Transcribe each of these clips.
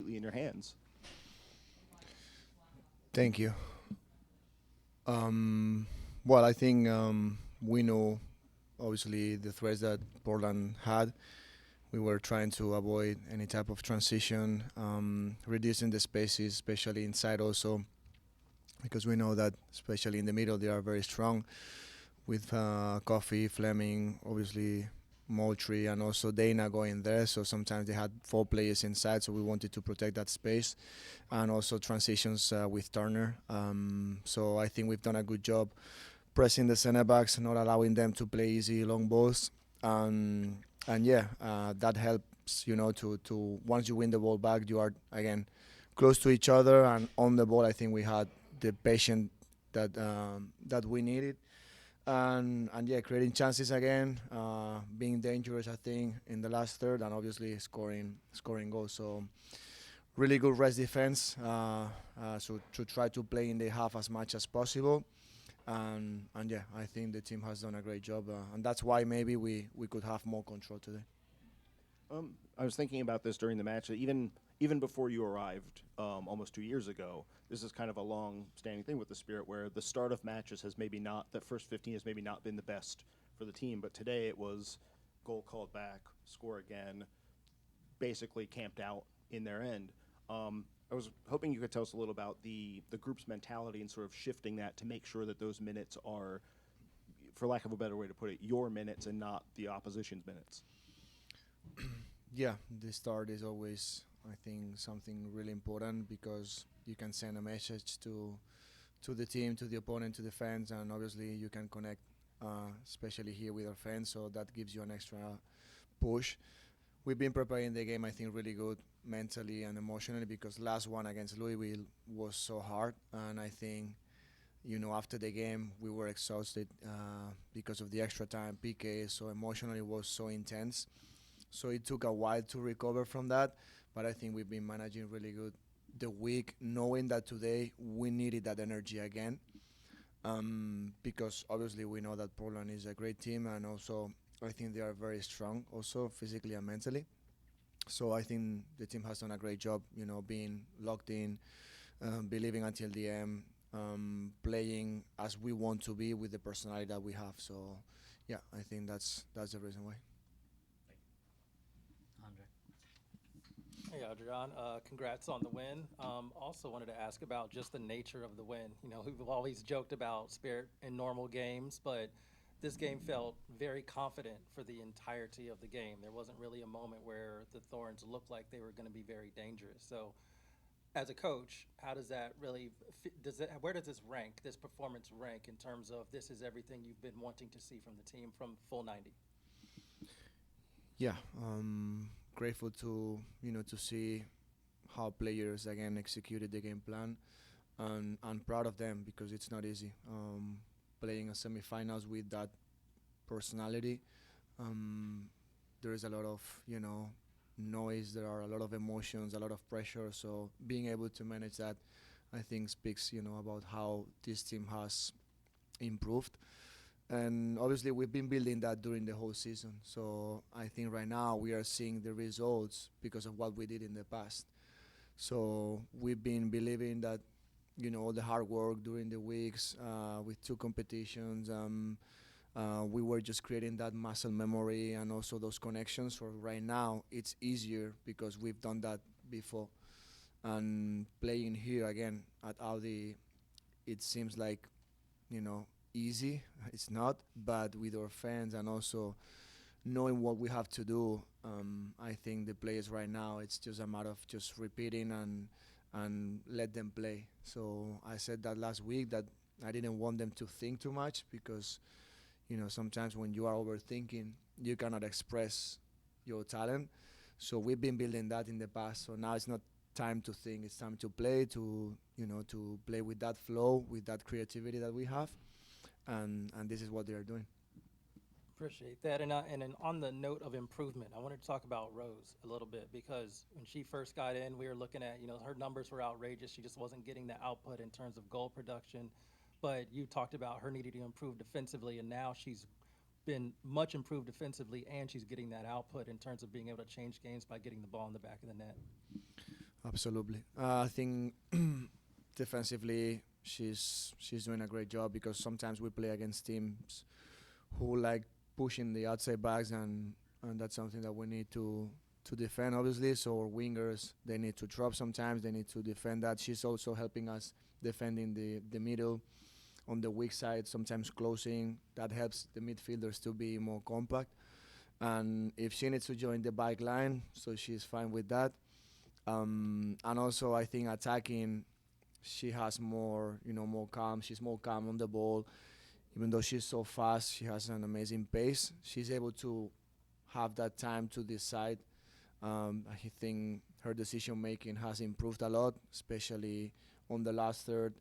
completely in your hands. Thank you. Well, I think we know obviously the threats that Portland had. We were trying to avoid any type of transition, reducing the spaces, especially inside also, because we know that especially in the middle they are very strong with Coffee, Fleming, obviously Moultrie, and also Dana going there. So sometimes they had 4 players inside, so we wanted to protect that space, and also transitions with Turner. So I think we've done a good job pressing the center backs, not allowing them to play easy long balls, and yeah, that helps. To once you win the ball back, you are again close to each other and on the ball. I think we had the patience that we needed, and yeah, creating chances again, being dangerous. I think in the last third, and obviously scoring goals. So really good rest defense. So to try to play in the half as much as possible. And yeah, I think the team has done a great job, and that's why maybe we could have more control today. I was thinking about this during the match. Even before you arrived, almost 2 years ago, this is kind of a long-standing thing with the Spirit, where the start of matches has maybe not, that first 15 has maybe not been the best for the team. But today it was goal called back, score again, basically camped out in their end. I was hoping you could tell us a little about the group's mentality and sort of shifting that to make sure that those minutes are, for lack of a better way to put it, your minutes and not the opposition's minutes. Yeah, the start is always, I think, something really important because you can send a message to the team, to the opponent, to the fans, and obviously you can connect, especially here with our fans. So that gives you an extra push. We've been preparing the game, I think, really good mentally and emotionally because last one against Louisville was so hard, and I think after the game we were exhausted because of the extra time PK. So emotionally it was so intense. So it took a while to recover from that, but I think we've been managing really good the week, knowing that today we needed that energy again. Because obviously we know that Portland is a great team, and also I think they are very strong, also physically and mentally. So I think the team has done a great job, being locked in, believing until the end, playing as we want to be with the personality that we have. So yeah, I think that's the reason why. Andre. Hey, Adrian. Congrats on the win. Also wanted to ask about just the nature of the win. We've always joked about Spirit in normal games, but this game felt very confident for the entirety of the game. There wasn't really a moment where the Thorns looked like they were going to be very dangerous. So, as a coach, how does that really where does this rank, this performance rank in terms of this is everything you've been wanting to see from the team from full 90? Yeah, grateful to see how players again executed the game plan, and proud of them because it's not easy. Playing a semifinals with that personality, um, there is a lot of noise. There are a lot of emotions, a lot of pressure. So being able to manage that, I think, speaks about how this team has improved. And obviously, we've been building that during the whole season. So I think right now we are seeing the results because of what we did in the past. So we've been believing that all the hard work during the weeks with 2 competitions. We were just creating that muscle memory and also those connections. So right now it's easier because we've done that before. And playing here again at Audi, it seems like easy. It's not, but with our fans and also knowing what we have to do, I think the players right now it's just a matter of just repeating and let them play. So I said that last week that I didn't want them to think too much because sometimes when you are overthinking, you cannot express your talent. So we've been building that in the past. So now it's not time to think. It's time to play, to play with that flow, with that creativity that we have, and this is what they are doing. Appreciate that. And then on the note of improvement, I wanted to talk about Rose a little bit because when she first got in, we were looking at, her numbers were outrageous. She just wasn't getting the output in terms of goal production. But you talked about her needing to improve defensively, and now she's been much improved defensively, and she's getting that output in terms of being able to change games by getting the ball in the back of the net. Absolutely. I think defensively she's doing a great job because sometimes we play against teams who like pushing the outside backs and that's something that we need to defend obviously. So our wingers they need to drop sometimes, they need to defend that. She's also helping us defending the middle on the weak side, sometimes closing. That helps the midfielders to be more compact. And if she needs to join the back line, so she's fine with that. And also I think attacking, she has more, more calm. She's more calm on the ball. Even though she's so fast, she has an amazing pace. She's able to have that time to decide. I think her decision making has improved a lot, especially on the last third.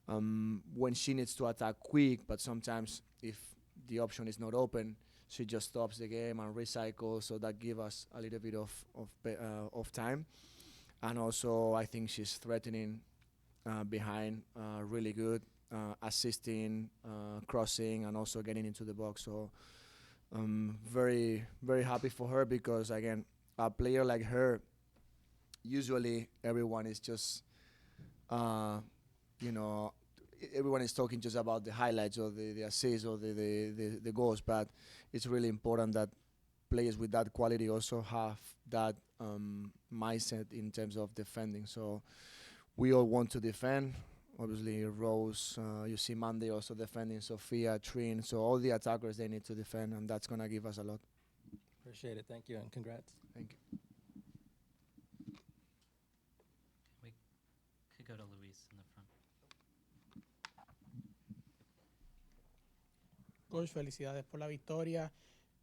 When she needs to attack quick, but sometimes if the option is not open, she just stops the game and recycles. So that gives us a little bit of time. And also, I think she's threatening behind really good, assisting, crossing, and also getting into the box. So very, very happy for her because, again, a player like her, usually everyone is just, everyone is talking just about the highlights or the assists or the goals, but it's really important that players with that quality also have that mindset in terms of defending. So we all want to defend. Obviously, Rose, you see Monday also defending, Sophia, Trin. So all the attackers, they need to defend, and that's going to give us a lot. Appreciate it. Thank you, and congrats. Thank you. We could go to Luis in the front. Coach, felicidades por la victoria.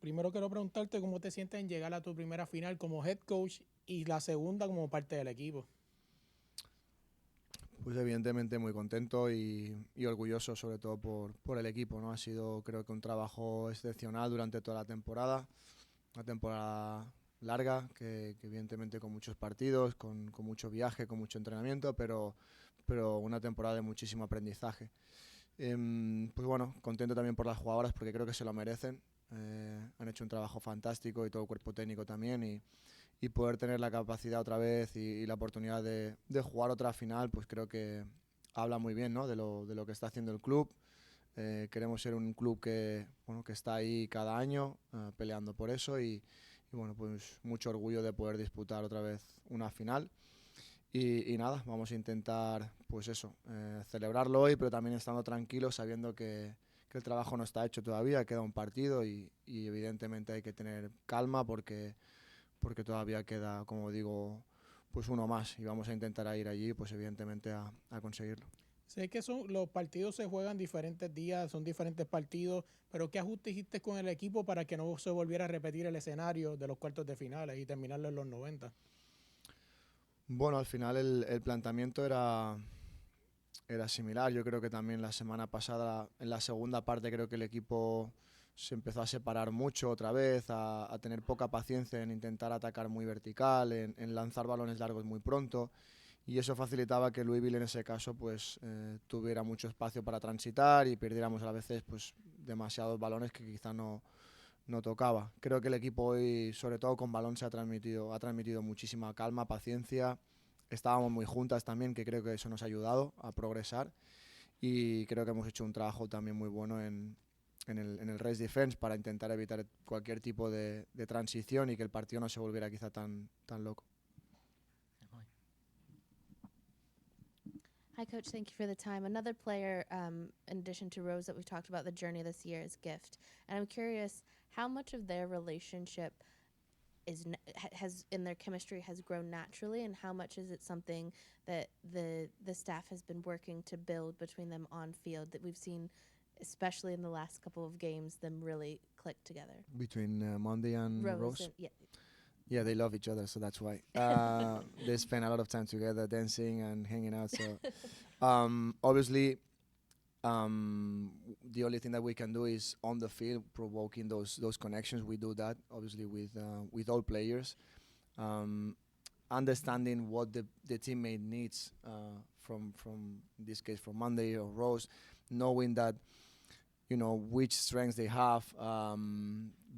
Primero quiero preguntarte cómo te sientes en llegar a tu primera final como head coach y la segunda como parte del equipo. Pues evidentemente muy contento y orgulloso sobre todo por el equipo, ¿no? Ha sido creo que un trabajo excepcional durante toda la temporada, una temporada larga que evidentemente con muchos partidos, con mucho viaje, con mucho entrenamiento, pero una temporada de muchísimo aprendizaje. Pues bueno, contento también por las jugadoras porque creo que se lo merecen. Han hecho un trabajo fantástico y todo el cuerpo técnico también y poder tener la capacidad otra vez y la oportunidad de jugar otra final, pues creo que habla muy bien, ¿no? de lo que está haciendo el club. Queremos ser un club que está ahí cada año peleando por eso y bueno, pues mucho orgullo de poder disputar otra vez una final. Y nada, vamos a intentar, pues eso, celebrarlo hoy, pero también estando tranquilos, sabiendo que el trabajo no está hecho todavía, queda un partido y evidentemente hay que tener calma porque todavía queda, como digo, pues uno más y vamos a intentar ir allí, pues evidentemente a conseguirlo. Sé que los partidos se juegan diferentes días, son diferentes partidos, pero ¿qué ajustes hiciste con el equipo para que no se volviera a repetir el escenario de los cuartos de finales y terminarlo en los 90? Bueno, al final el planteamiento era similar. Yo creo que también la semana pasada, en la segunda parte, creo que el equipo se empezó a separar mucho otra vez, a tener poca paciencia en intentar atacar muy vertical, en lanzar balones largos muy pronto. Y eso facilitaba que Louisville en ese caso pues tuviera mucho espacio para transitar y perdiéramos a veces pues demasiados balones que quizá no tocaba. Creo que el equipo hoy, sobre todo con balón, ha transmitido muchísima calma, paciencia. Estábamos muy juntas también, que creo que eso nos ha ayudado a progresar. Y creo que hemos hecho un trabajo también muy bueno en el race defense para intentar evitar cualquier tipo de transición y que el partido no se volviera quizá tan loco. Hi, Coach. Thank you for the time. Another player, in addition to Rose, that we've talked about the journey this year is Gift. And I'm curious how much of their relationship has in their chemistry has grown naturally, and how much is it something that the staff has been working to build between them on field that we've seen, especially in the last couple of games, them really click together? Between Monday and Rose? Yeah, they love each other, so that's why. They spend a lot of time together, dancing and hanging out. So, obviously, the only thing that we can do is on the field provoking those connections. We do that, obviously, with all players, understanding what the teammate needs from in this case from Monday or Rose, knowing that which strengths they have,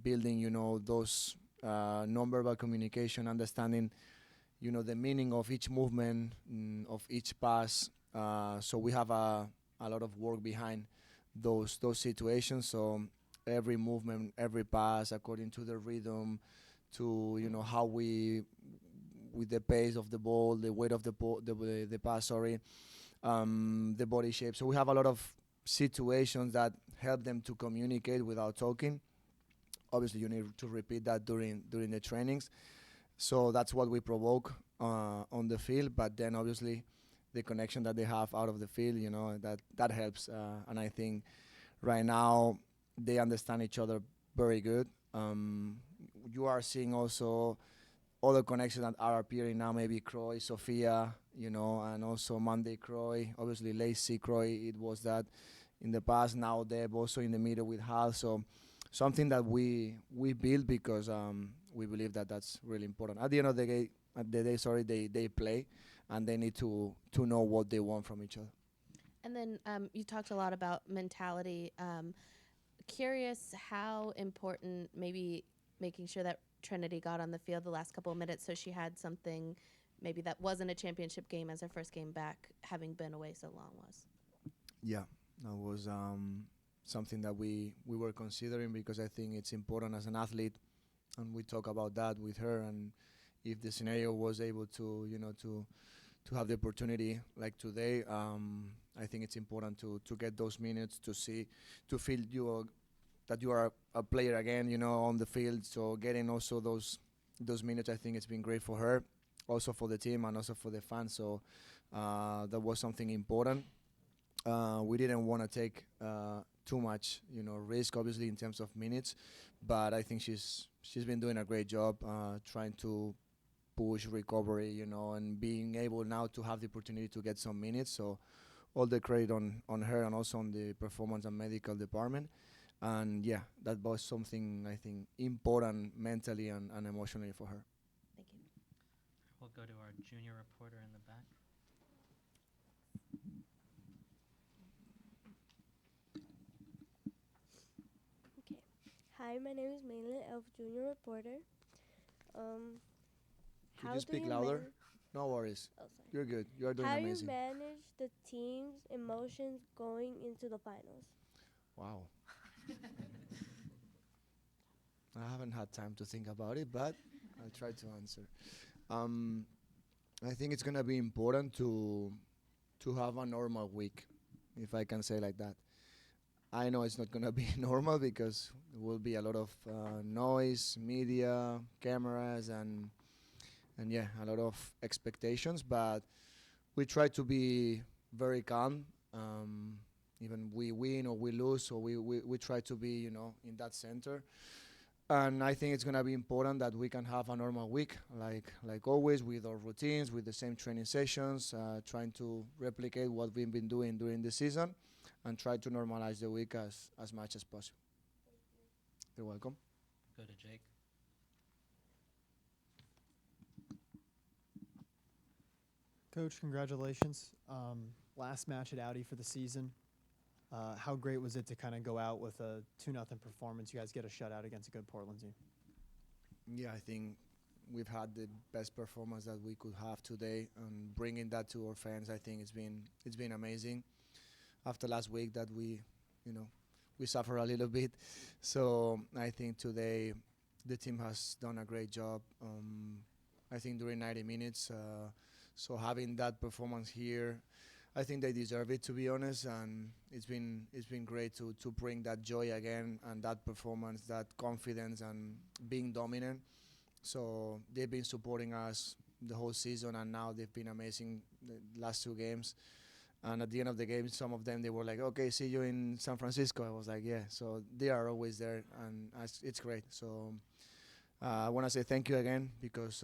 building those. Non-verbal communication, understanding, the meaning of each movement, of each pass. So we have a lot of work behind those situations. So every movement, every pass, according to the rhythm, to how we, with the pace of the ball, the weight of the pass, the body shape. So we have a lot of situations that help them to communicate without talking. Obviously, you need to repeat that during the trainings. So that's what we provoke on the field. But then obviously the connection that they have out of the field, that helps. And I think right now they understand each other very good. You are seeing also other connections that are appearing now, maybe Croix, Sofia, and also Monday Croix. Obviously Lacey Croix, it was that in the past. Now they're also in the middle with Hal. So something that we build because we believe that that's really important. At the end of the day, they play, and they need to know what they want from each other. And then you talked a lot about mentality. Curious how important maybe making sure that Trinity got on the field the last couple of minutes so she had something maybe that wasn't a championship game as her first game back, having been away so long was. Yeah, that was something that we were considering because I think it's important as an athlete, and we talk about that with her. And if the scenario was able to, to have the opportunity like today, I think it's important to get those minutes to feel that you are a player again, on the field. So getting also those minutes, I think it's been great for her, also for the team and also for the fans. So that was something important. We didn't want to take too much, risk, obviously, in terms of minutes, but I think she's been doing a great job trying to push recovery, and being able now to have the opportunity to get some minutes. So all the credit on her and also on the performance and medical department. And yeah, that was something I think important mentally and emotionally for her. Thank you. We'll go to our junior reporter in the back. Okay. Hi, my name is Maylin Elf, junior reporter. Could you speak louder? No worries. Oh, sorry. You're good. You're doing How amazing. do you manage the team's emotions going into the finals? Wow. I haven't had time to think about it, but I'll try to answer. I think it's gonna be important to have a normal week, if I can say like that. I know it's not gonna be normal because there will be a lot of noise, media, cameras, and yeah, a lot of expectations. But we try to be very calm. Even we win or we lose, so we try to be, in that center. And I think it's gonna be important that we can have a normal week, like always, with our routines, with the same training sessions, trying to replicate what we've been doing during the season, and try to normalize the week as much as possible. You're welcome. Go to Jake. Coach, congratulations. Last match at Audi for the season. How great was it to kind of go out with a 2-0 performance? You guys get a shutout against a good Portland team. Yeah, I think we've had the best performance that we could have today, and bringing that to our fans, I think it's been amazing. After last week that we suffer a little bit, so I think today the team has done a great job. I think during 90 minutes, so having that performance here, I think they deserve it, to be honest, and it's been great to bring that joy again and that performance, that confidence, and being dominant. So they've been supporting us the whole season, and now they've been amazing the last 2 games. And at the end of the game, some of them, they were like, okay, see you in San Francisco. I was like, yeah. So they are always there, and it's great. So I want to say thank you again because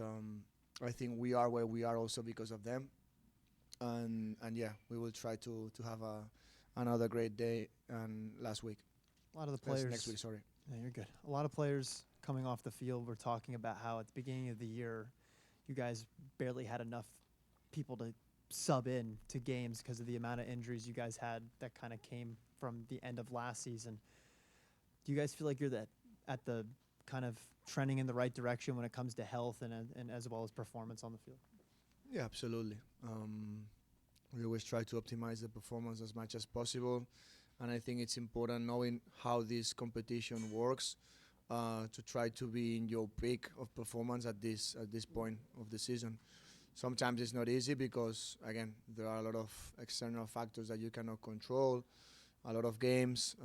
I think we are where we are also because of them. And yeah, we will try to have another great day and last week. A lot of the players. Next week, sorry. Yeah, you're good. A lot of players coming off the field were talking about how at the beginning of the year, you guys barely had enough people to sub in to games because of the amount of injuries you guys had that kind of came from the end of last season. Do you guys feel like you're at the kind of trending in the right direction when it comes to health and as well as performance on the field? Yeah, absolutely. We always try to optimize the performance as much as possible, and I think it's important knowing how this competition works to try to be in your peak of performance at this point of the season. Sometimes it's not easy because, again, there are a lot of external factors that you cannot control, a lot of games,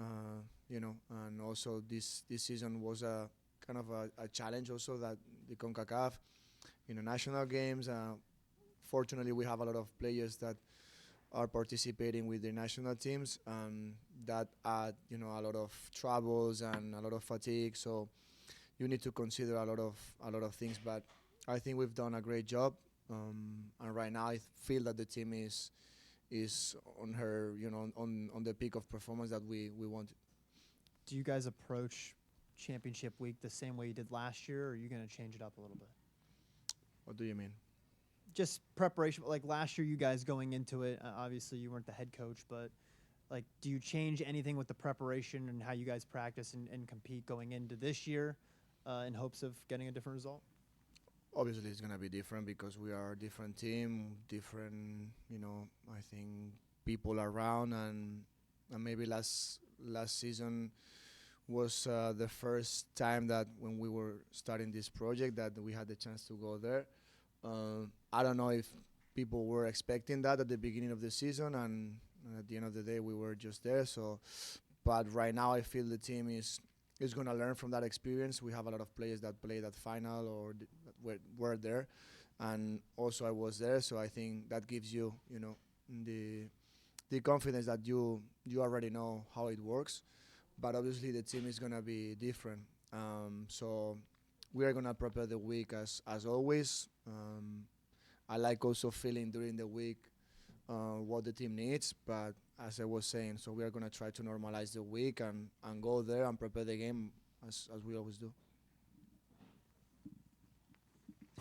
and also this season was a kind of a challenge also, that the CONCACAF, national games. Fortunately, we have a lot of players that are participating with the national teams, and that add, a lot of troubles and a lot of fatigue. So you need to consider a lot of things. But I think we've done a great job, and right now I feel that the team is on her, on the peak of performance that we want. Do you guys approach championship week the same way you did last year, or are you going to change it up a little bit? What do you mean? Just preparation, like last year you guys going into it, obviously you weren't the head coach, but like, do you change anything with the preparation and how you guys practice and compete going into this year in hopes of getting a different result? Obviously it's going to be different because we are a different team, different, I think people around, and maybe last season was the first time that when we were starting this project that we had the chance to go there. I don't know if people were expecting that at the beginning of the season, and at the end of the day we were just there. So, but right now I feel the team is going to learn from that experience. We have a lot of players that played that final or that were there, and also I was there. So I think that gives you, the confidence that you already know how it works. But obviously the team is going to be different. So we are going to prepare the week as always. I like also feeling during the week what the team needs, but as I was saying, so we are going to try to normalize the week and go there and prepare the game as we always do.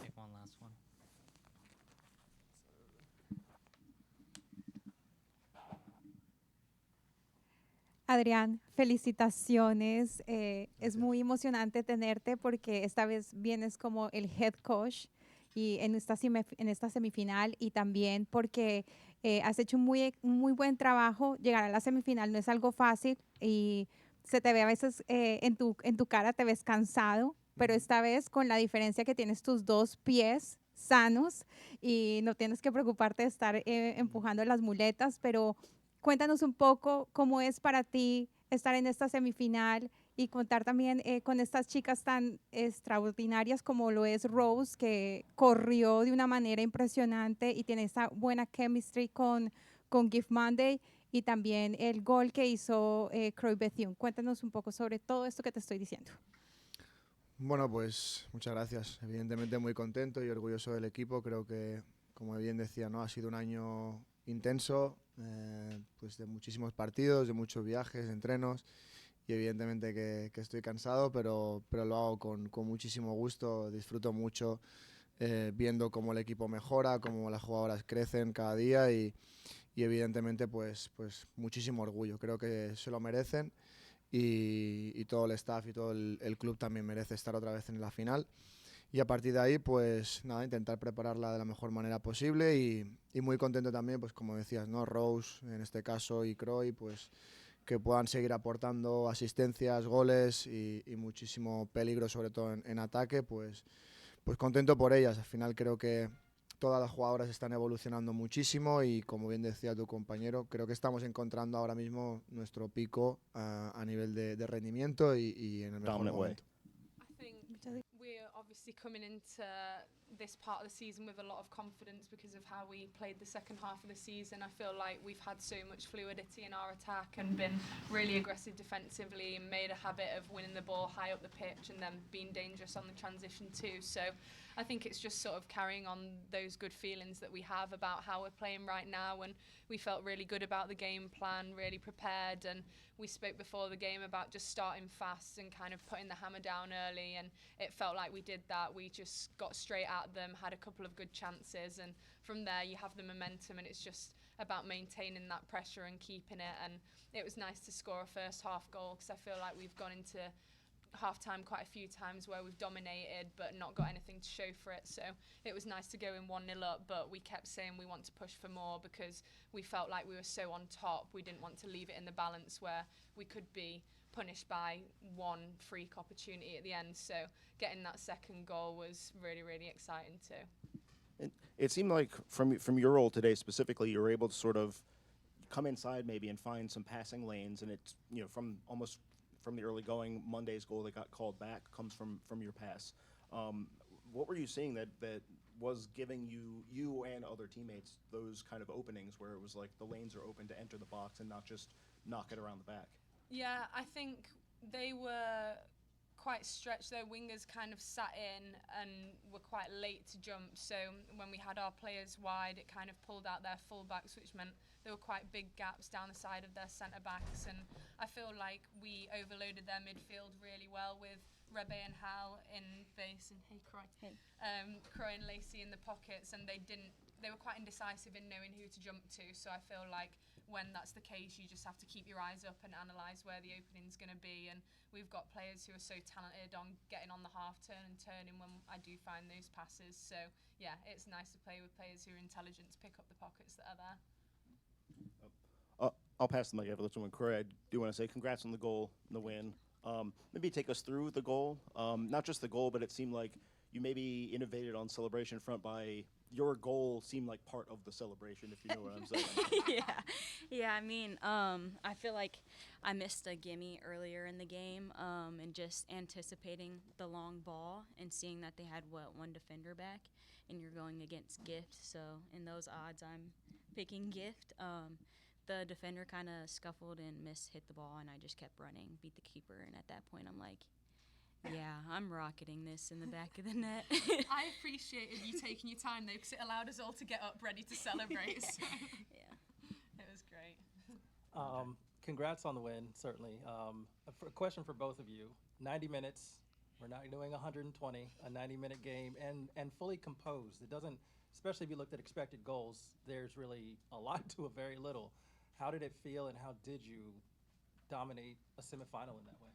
Take one last one. Adrián, felicitaciones. Es muy emocionante tenerte porque esta vez vienes como el head coach y en esta semifinal, y también porque has hecho un muy buen trabajo. Llegar a la semifinal no es algo fácil y se te ve a veces en tu cara, te ves cansado, pero esta vez con la diferencia que tienes tus 2 pies sanos y no tienes que preocuparte de estar empujando las muletas. Pero cuéntanos un poco cómo es para ti estar en esta semifinal y contar también con estas chicas tan extraordinarias como lo es Rose, que corrió de una manera impresionante y tiene esa buena chemistry con Gift Monday, y también el gol que hizo Croix Bethune. Cuéntanos un poco sobre todo esto que te estoy diciendo. Bueno, pues muchas gracias. Evidentemente muy contento y orgulloso del equipo. Creo que, como bien decía, ha sido un año intenso, pues de muchísimos partidos, de muchos viajes, de entrenos, y evidentemente que estoy cansado, pero lo hago con muchísimo gusto. Disfruto mucho viendo cómo el equipo mejora, cómo las jugadoras crecen cada día, y evidentemente pues muchísimo orgullo. Creo que se lo merecen, y todo el staff y todo el club también merece estar otra vez en la final. Y a partir de ahí, pues nada, intentar prepararla de la mejor manera posible, y muy contento también, pues como decías, ¿no? Rose, en este caso, y Croix, pues que puedan seguir aportando asistencias, goles y muchísimo peligro, sobre todo en ataque, pues contento por ellas. Al final creo que todas las jugadoras están evolucionando muchísimo, y como bien decía tu compañero, creo que estamos encontrando ahora mismo nuestro pico a nivel de rendimiento y en el mejor Dominant way. momento. I think we're obviously coming into this part of the season with a lot of confidence because of how we played the second half of the season. I feel like we've had so much fluidity in our attack and been really aggressive defensively and made a habit of winning the ball high up the pitch and then being dangerous on the transition too. So I think it's just sort of carrying on those good feelings that we have about how we're playing right now, and we felt really good about the game plan, really prepared, and we spoke before the game about just starting fast and kind of putting the hammer down early, and it felt like we did that. We just got straight at them, had a couple of good chances, and from there you have the momentum, and it's just about maintaining that pressure and keeping it. And it was nice to score a first half goal because I feel like we've gone into half-time quite a few times where we've dominated but not got anything to show for it. So it was nice to go in 1-0 up, but we kept saying we want to push for more because we felt like we were so on top. We didn't want to leave it in the balance where we could be punished by one freak opportunity at the end. So getting that second goal was really, really exciting too. It seemed like from your role today specifically, you were able to sort of come inside maybe and find some passing lanes, and it's, you know, from the early going, Monday's goal that got called back comes from your pass. What were you seeing that was giving you and other teammates those kind of openings where it was like the lanes are open to enter the box and not just knock it around the back? Yeah, I think they were quite stretched. Their wingers kind of sat in and were quite late to jump. So when we had our players wide, it kind of pulled out their fullbacks, which meant there were quite big gaps down the side of their centre backs. And I feel like we overloaded their midfield really well with Rebe and Hal in base and Croix and Lacey in the pockets, and they were quite indecisive in knowing who to jump to. So I feel like when that's the case, you just have to keep your eyes up and analyse where the opening's going to be. And we've got players who are so talented on getting on the half turn and turning when I do find those passes. So yeah, it's nice to play with players who are intelligent to pick up the pockets that are there. I'll pass the mic over to someone. Croix, I do want to say congrats on the goal and the win. Maybe take us through the goal. Not just the goal, but it seemed like you maybe innovated on celebration front by your goal seemed like part of the celebration, if you know what I'm saying. Yeah. I mean, I feel like I missed a gimme earlier in the game, and just anticipating the long ball and seeing that they had one defender back, and you're going against Gift. So in those odds, I'm picking Gift. The defender kind of scuffled and hit the ball, and I just kept running, beat the keeper, and at that point I'm like, yeah, I'm rocketing this in the back of the net. I appreciated you taking your time, though, because it allowed us all to get up ready to celebrate. So. Yeah. It was great. Congrats on the win, certainly. A question for both of you. 90 minutes, we're not doing 120, a 90-minute game, and fully composed. It doesn't, especially if you looked at expected goals, there's really a lot to a very little. How did it feel, and how did you dominate a semifinal in that way?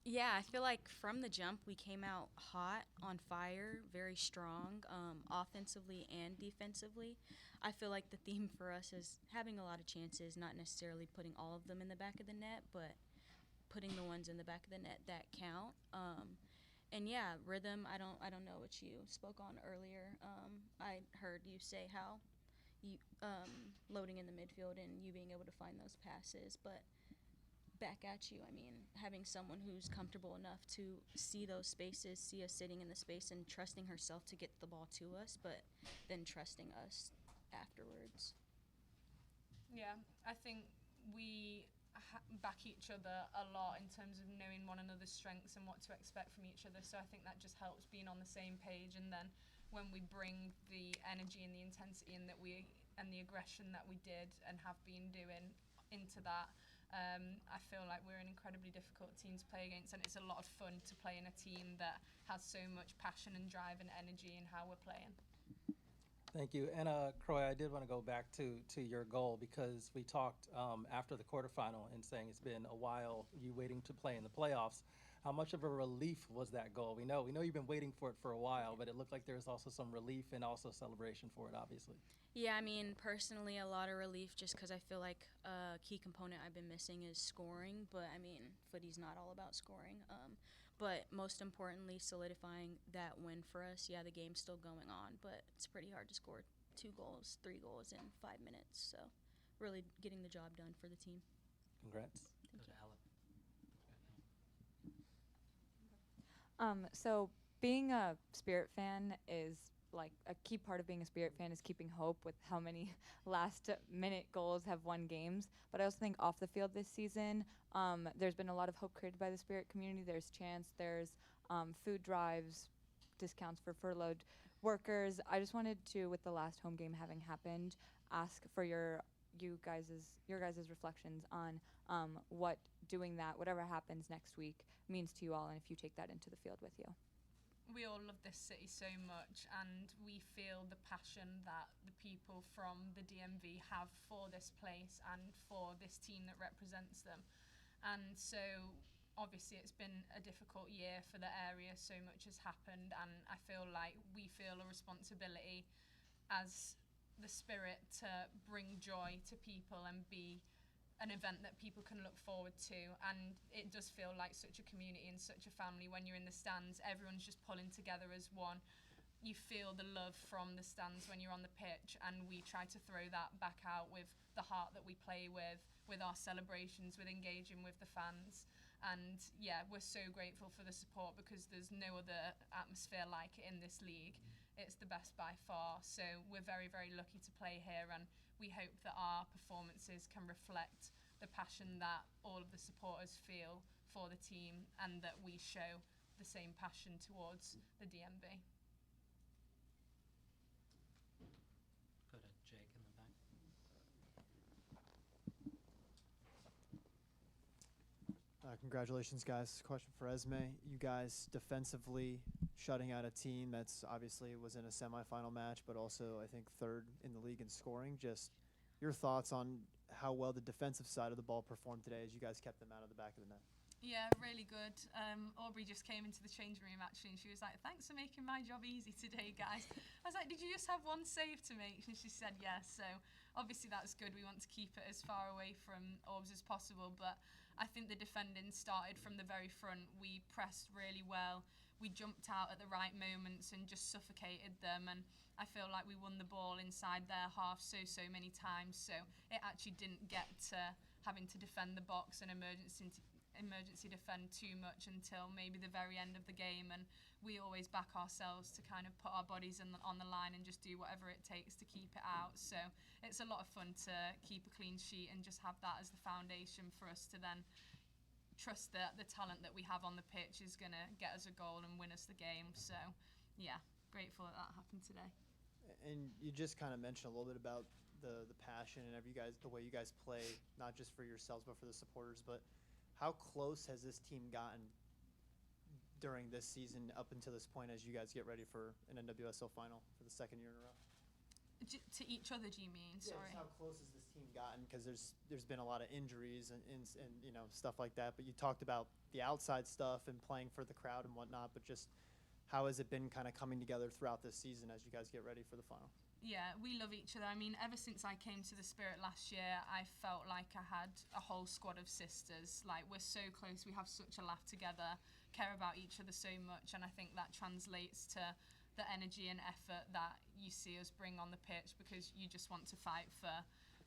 Yeah, I feel like from the jump we came out hot, on fire, very strong, offensively and defensively. I feel like the theme for us is having a lot of chances, not necessarily putting all of them in the back of the net, but putting the ones in the back of the net that count. And yeah, rhythm, I don't know what you spoke on earlier. I heard you say how you loading in the midfield and you being able to find those passes, but back at you, I mean, having someone who's comfortable enough to see those spaces, see us sitting in the space and trusting herself to get the ball to us, but then trusting us afterwards. Yeah, I think we back each other a lot in terms of knowing one another's strengths and what to expect from each other. So I think that just helps being on the same page. And then when we bring the energy and the intensity and the aggression that we did and have been doing into that, I feel like we're an incredibly difficult team to play against, and it's a lot of fun to play in a team that has so much passion and drive and energy in how we're playing. Thank you. And Croix, I did want to go back to your goal, because we talked after the quarterfinal and saying it's been a while, you waiting to play in the playoffs. How much of a relief was that goal? We know you've been waiting for it for a while, but it looked like there's also some relief and also celebration for it, obviously. Yeah, I mean, personally, a lot of relief just because I feel like a key component I've been missing is scoring. But, I mean, footy's not all about scoring. But most importantly, solidifying that win for us. Yeah, the game's still going on, but it's pretty hard to score 2 goals, 3 goals in 5 minutes. So really getting the job done for the team. Congrats. Thank you. So being a Spirit fan is like a key part of being a Spirit fan is keeping hope with how many last-minute goals have won games. But I also think off the field this season, there's been a lot of hope created by the Spirit community. There's chants, there's food drives, discounts for furloughed workers. I just wanted to, with the last home game having happened, ask for your guys' reflections on what doing that, whatever happens next week, means to you all, and if you take that into the field with you. We all love this city so much, and we feel the passion that the people from the DMV have for this place and for this team that represents them. And so obviously it's been a difficult year for the area, so much has happened, and I feel like we feel a responsibility as the Spirit to bring joy to people and be an event that people can look forward to. And it does feel like such a community and such a family when you're in the stands. Everyone's just pulling together as one. You feel the love from the stands when you're on the pitch, and we try to throw that back out with the heart that we play with our celebrations, with engaging with the fans. And yeah, we're so grateful for the support because there's no other atmosphere like it in this league. It's the best by far. So we're very, very lucky to play here, and we hope that our performances can reflect the passion that all of the supporters feel for the team, and that we show the same passion towards the DMV. Go to Jake in the back. Congratulations, guys. Question for Esme. You guys defensively shutting out a team that's obviously was in a semifinal match, but also I think third in the league in scoring. Just your thoughts on how well the defensive side of the ball performed today as you guys kept them out of the back of the net. Yeah, really good. Aubrey just came into the changing room actually, and she was like, "Thanks for making my job easy today, guys." I was like, "Did you just have one save to make?" And she said yes. So obviously that's good. We want to keep it as far away from Orbs as possible, but I think the defending started from the very front. We pressed really well. We jumped out at the right moments and just suffocated them, and I feel like we won the ball inside their half so many times. So it actually didn't get to having to defend the box and emergency defend too much until maybe the very end of the game, and we always back ourselves to kind of put our bodies on the line and just do whatever it takes to keep it out. So it's a lot of fun to keep a clean sheet and just have that as the foundation for us to then trust that the talent that we have on the pitch is going to get us a goal and win us the game. So yeah, grateful that happened today. And you just kind of mentioned a little bit about the passion and the way you guys play, not just for yourselves but for the supporters. But how close has this team gotten during this season up until this point as you guys get ready for an NWSL final for the second year in a row? To each other, do you mean? Yeah, Sorry. just how close has this team gotten? Because there's been a lot of injuries and you know stuff like that. But you talked about the outside stuff and playing for the crowd and whatnot. But just how has it been kind of coming together throughout this season as you guys get ready for the final? Yeah, we love each other. I mean, ever since I came to the Spirit last year, I felt like I had a whole squad of sisters. Like, we're so close, we have such a laugh together, care about each other so much, and I think that translates to the energy and effort that you see us bring on the pitch, because you just want to fight for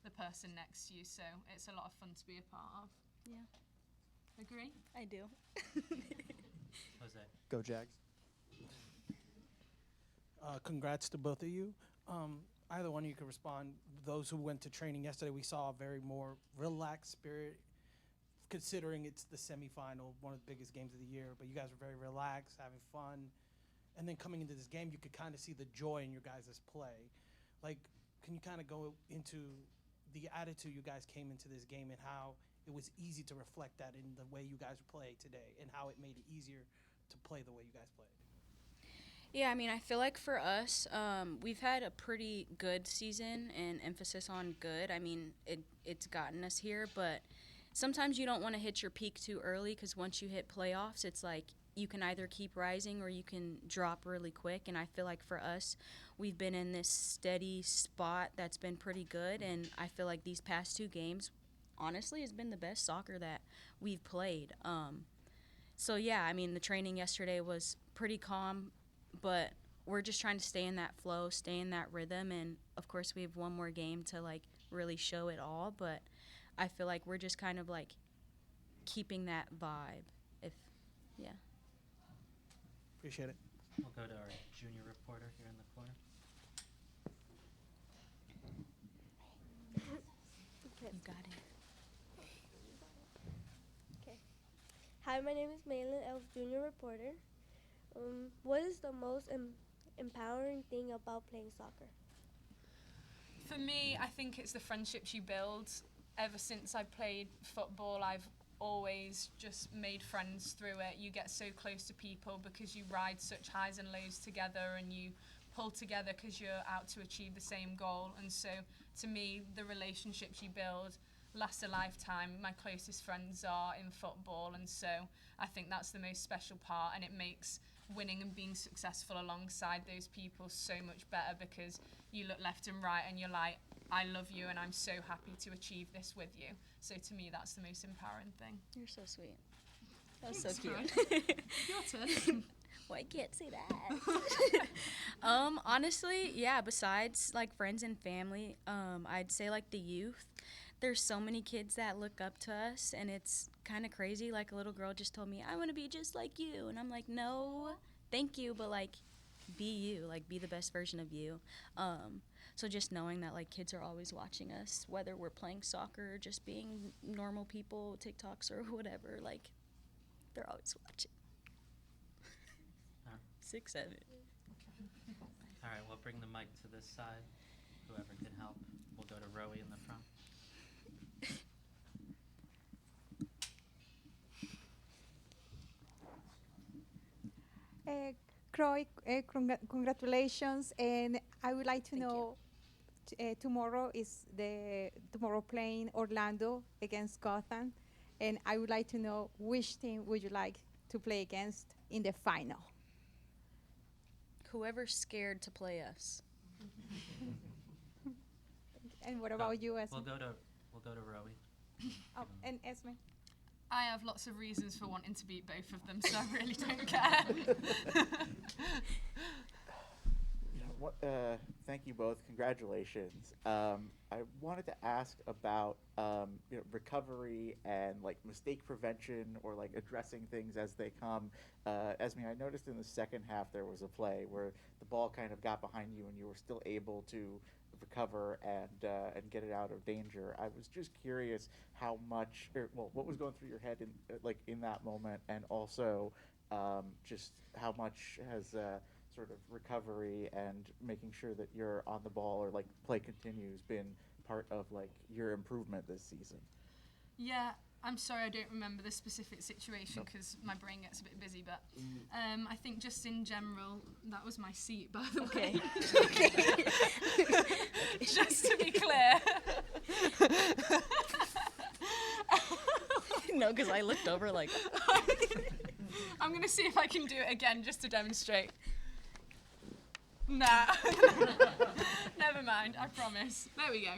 the person next to you. So it's a lot of fun to be a part of. Yeah. Agree? I do. Jose. Go Jags. Congrats to both of you. Either one of you could respond. Those who went to training yesterday, we saw a very more relaxed Spirit, considering it's the semifinal, one of the biggest games of the year. But you guys were very relaxed, having fun. And then coming into this game, you could kind of see the joy in your guys' play. Like, can you kind of go into the attitude you guys came into this game and how it was easy to reflect that in the way you guys play today and how it made it easier to play the way you guys played? Yeah, I mean, I feel like for us, we've had a pretty good season, and emphasis on good. I mean, it's gotten us here, but sometimes you don't want to hit your peak too early, because once you hit playoffs, it's like you can either keep rising or you can drop really quick. And I feel like for us, we've been in this steady spot that's been pretty good, and I feel like these past two games, honestly, has been the best soccer that we've played. So, yeah, I mean, the training yesterday was pretty calm, but we're just trying to stay in that flow, stay in that rhythm, and of course we have one more game to like really show it all, but I feel like we're just kind of like keeping that vibe. Appreciate it. We'll go to our junior reporter here in the corner. Okay. You got it. Okay. Hi, my name is Maylin Elf, junior reporter. What is the most empowering thing about playing soccer? For me, I think it's the friendships you build. Ever since I played football, I've always just made friends through it. You get so close to people because you ride such highs and lows together, and you pull together because you're out to achieve the same goal. And so to me, the relationships you build last a lifetime. My closest friends are in football, and so I think that's the most special part, and it makes winning and being successful alongside those people so much better, because you look left and right and you're like, I love you and I'm so happy to achieve this with you. So to me, that's the most empowering thing. You're so sweet. That was Thanks, so cute. Croix. Your turn. Well, I can't say that. Honestly, yeah, besides like friends and family, I'd say like the youth. There's so many kids that look up to us, and it's kind of crazy. Like a little girl just told me, I want to be just like you. And I'm like, no, thank you, but like be you, like be the best version of you. So just knowing that like kids are always watching us, whether we're playing soccer or just being normal people, TikToks or whatever, like they're always watching. 6, 7. All right, we'll bring the mic to this side. Whoever can help. We'll go to Rowie in the front. Croix, congratulations, and I would like to know, tomorrow playing Orlando against Gotham, and I would like to know which team would you like to play against in the final? Whoever's scared to play us. And what about you, Esme? We'll go to Rowie. Oh, and Esme? I have lots of reasons for wanting to beat both of them, so I really don't care. Thank you both. Congratulations. I wanted to ask about recovery and like mistake prevention, or like addressing things as they come. Esme, I noticed in the second half there was a play where the ball kind of got behind you and you were still able to recover and get it out of danger. I was just curious how much, what was going through your head in that moment, and also just how much has sort of recovery and making sure that you're on the ball or like play continues been part of like your improvement this season? Yeah, I'm sorry I don't remember the specific situation because my brain gets a bit busy, but I think just in general, that was my seat, by the way. Just to be clear. No, because I looked over like... I'm going to see if I can do it again just to demonstrate. Nah. Never mind, I promise. There we go.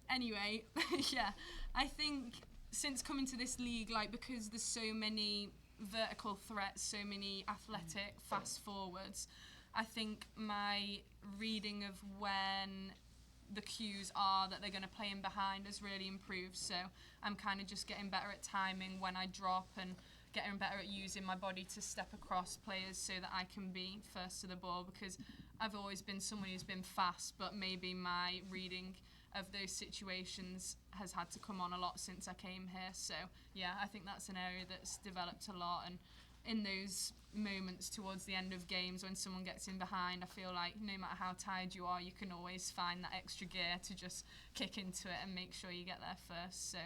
Anyway, yeah, I think since coming to this league, like, because there's so many vertical threats, so many athletic fast forwards, I think my reading of when the cues are that they're going to play in behind has really improved. So I'm kind of just getting better at timing when I drop and getting better at using my body to step across players so that I can be first to the ball, because I've always been someone who's been fast, but maybe my reading of those situations has had to come on a lot since I came here. So yeah, I think that's an area that's developed a lot, and in those moments towards the end of games when someone gets in behind, I feel like no matter how tired you are, you can always find that extra gear to just kick into it and make sure you get there first. So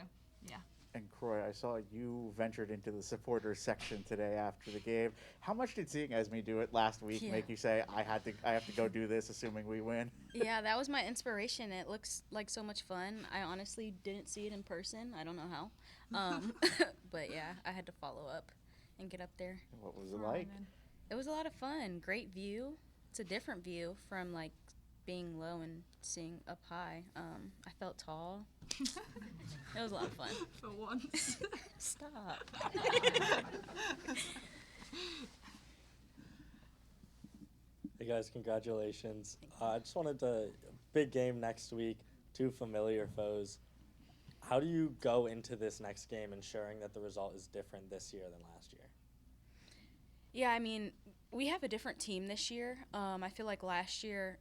yeah. And Croix, I saw you ventured into the supporters section today after the game. How much did seeing Esme do it last week make you say, I have to go do this assuming we win? Yeah, that was my inspiration. It looks like so much fun. I honestly didn't see it in person. I don't know how. But yeah, I had to follow up and get up there. What was it like? It was a lot of fun. Great view. It's a different view from like being low and seeing up high. I felt tall. It was a lot of fun. For once. Stop. Hey guys, congratulations. I just wanted to, big game next week, 2 familiar foes. How do you go into this next game ensuring that the result is different this year than last year? Yeah, I mean, we have a different team this year. I feel like last year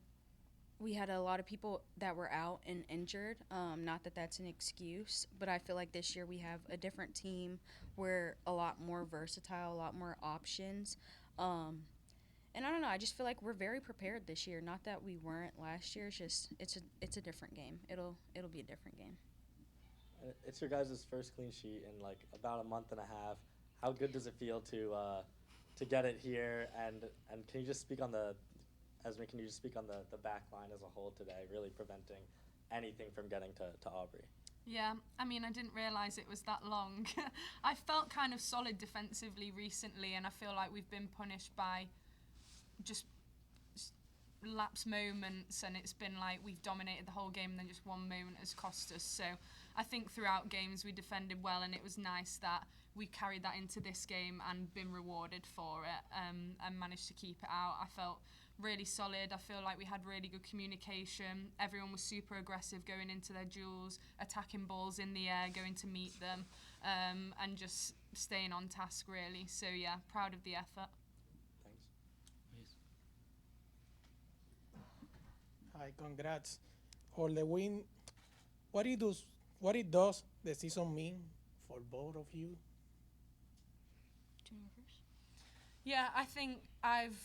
we had a lot of people that were out and injured. Not that that's an excuse, but I feel like this year we have a different team. We're a lot more versatile, a lot more options. And I don't know, I just feel like we're very prepared this year. Not that we weren't last year, it's just it's a different game. It'll be a different game. It's your guys' first clean sheet in like about a month and a half. How good does it feel to get it here? And can you just speak on Esme, can you just speak on the back line as a whole today, really preventing anything from getting to Aubrey? Yeah, I mean, I didn't realise it was that long. I felt kind of solid defensively recently, and I feel like we've been punished by just lapse moments, and it's been like we've dominated the whole game and then just one moment has cost us. So I think throughout games we defended well, and it was nice that we carried that into this game and been rewarded for it, and managed to keep it out. I felt really solid. I feel like we had really good communication. Everyone was super aggressive going into their duels, attacking balls in the air, going to meet them, and just staying on task really. So yeah, proud of the effort. Thanks. Please. Hi, congrats for the win. What does the season mean for both of you? Yeah, I think I've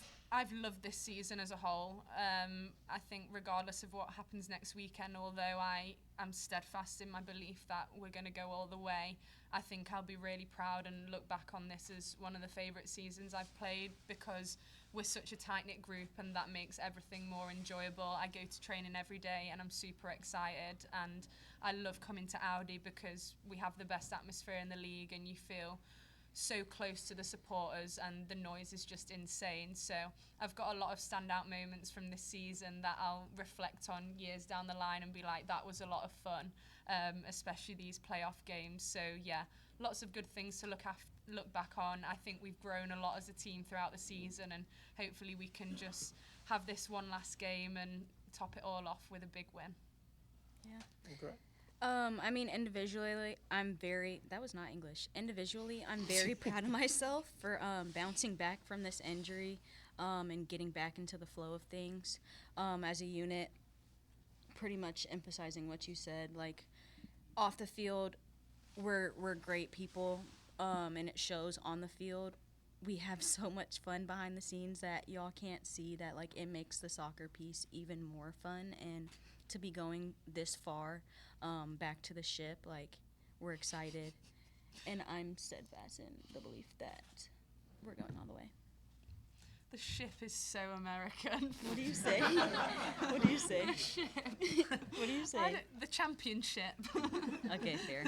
loved this season as a whole. I think regardless of what happens next weekend, although I am steadfast in my belief that we're going to go all the way, I think I'll be really proud and look back on this as one of the favourite seasons I've played, because we're such a tight-knit group and that makes everything more enjoyable. I go to training every day and I'm super excited, and I love coming to Audi because we have the best atmosphere in the league and you feel so close to the supporters and the noise is just insane. So I've got a lot of standout moments from this season that I'll reflect on years down the line and be like, that was a lot of fun, especially these playoff games. So yeah, lots of good things to look back on. I think we've grown a lot as a team throughout the season, and hopefully we can just have this one last game and top it all off with a big win. Yeah. Okay. I mean, individually, that was not English. Individually, I'm very proud of myself for bouncing back from this injury and getting back into the flow of things. As a unit, pretty much emphasizing what you said, like off the field, we're great people, and it shows on the field. We have so much fun behind the scenes that y'all can't see, that like it makes the soccer piece even more fun, and to be going this far back to the ship, like we're excited, and I'm steadfast in the belief that we're going all the way. The ship is so American. What do you say? What do you say? The ship. What do you say? The championship. Okay, fair.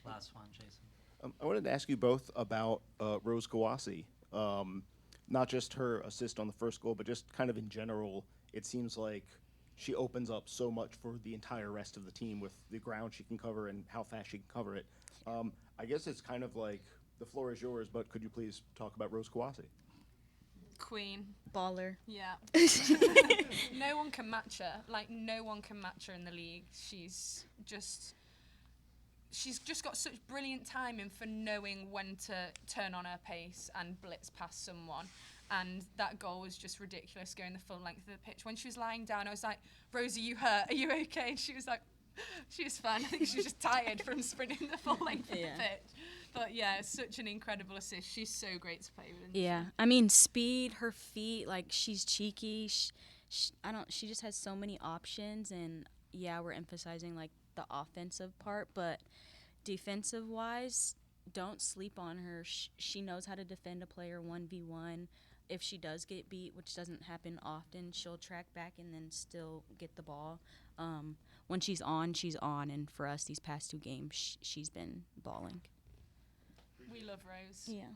Last one, Jason. I wanted to ask you both about Rose Kawasi. Not just her assist on the first goal, but just kind of in general. It seems like she opens up so much for the entire rest of the team with the ground she can cover and how fast she can cover it. I guess it's kind of like the floor is yours, but could you please talk about Rose Kawasi? Queen. Baller. Yeah. No one can match her. Like, no one can match her in the league. She's just got such brilliant timing for knowing when to turn on her pace and blitz past someone. And that goal was just ridiculous, going the full length of the pitch. When she was lying down, I was like, Rose, are you hurt? Are you okay? And she was like, she was fine. I think she was just tired from sprinting the full length of the pitch. But yeah, it's such an incredible assist. She's so great to play with. Yeah, I mean, speed, her feet, like she's cheeky. She just has so many options, and yeah, we're emphasizing like the offensive part, but defensive wise, don't sleep on her. She knows how to defend a player 1v1. If she does get beat, which doesn't happen often, she'll track back and then still get the ball. When she's on, and for us, these past two games, she's been balling. We love Rose. Yeah.